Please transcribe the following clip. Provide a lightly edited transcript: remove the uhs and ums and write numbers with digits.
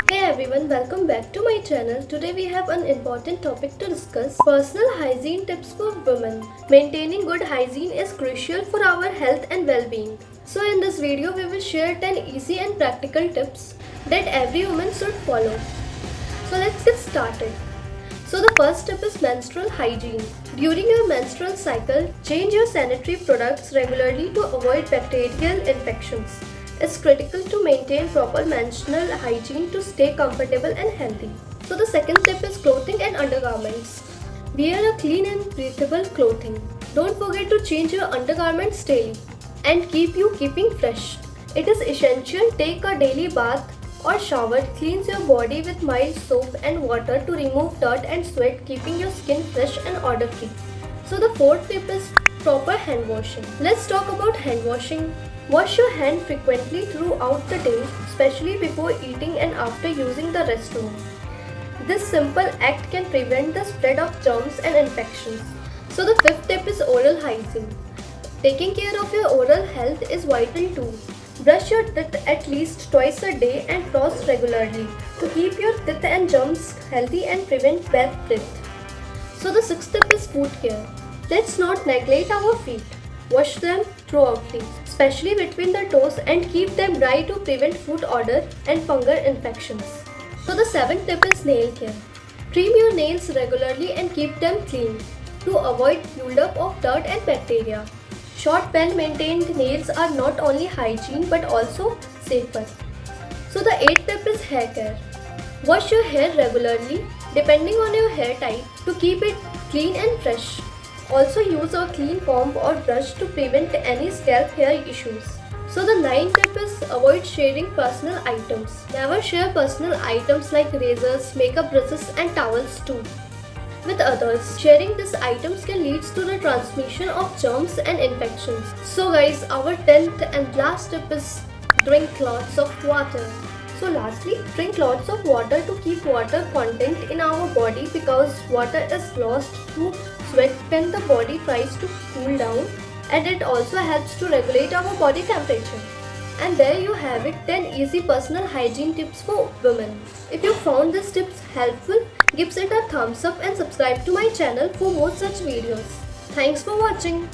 Hey everyone, welcome back to my channel. Today we have an important topic to discuss: personal hygiene tips for women. Maintaining good hygiene is crucial for our health and well-being. So in this video we will share 10 easy and practical tips that every woman should follow. So let's get started. So the first tip is menstrual hygiene. During your menstrual cycle, change your sanitary products regularly to avoid bacterial infections. It's critical to maintain proper menstrual hygiene to stay comfortable and healthy. So the second tip is clothing and undergarments. Wear a clean and breathable clothing. Don't forget to change your undergarments daily and keeping fresh. It is essential to take a daily bath or shower. Cleanse your body with mild soap and water to remove dirt and sweat, keeping your skin fresh and odor-free. So the fourth tip is proper hand washing. Let's talk about hand washing. Wash your hand frequently throughout the day, especially before eating and after using the restroom. This simple act can prevent the spread of germs and infections. So the fifth tip is oral hygiene. Taking care of your oral health is vital too. Brush your teeth at least twice a day and floss regularly to keep your teeth and gums healthy and prevent bad breath. So the sixth tip is foot care. Let's not neglect our feet. Wash them thoroughly, especially between the toes, and keep them dry to prevent foot odor and fungal infections. So the seventh tip is nail care. Trim your nails regularly and keep them clean to avoid buildup of dirt and bacteria. Short, well-maintained nails are not only hygiene but also safer. So the eighth tip is hair care. Wash your hair regularly, depending on your hair type, to keep it clean and fresh. Also use a clean comb or brush to prevent any scalp hair issues. So the ninth tip is avoid sharing personal items. Never share personal items like razors, makeup brushes and towels too with others. Sharing these items can lead to the transmission of germs and infections. So guys, our 10th and last tip is drink lots of water. So lastly, drink lots of water to keep water content in our body, because water is lost through sweat when the body tries to cool down, and it also helps to regulate our body temperature. And there you have it, 10 easy personal hygiene tips for women. If you found these tips helpful, give it a thumbs up and subscribe to my channel for more such videos. Thanks for watching.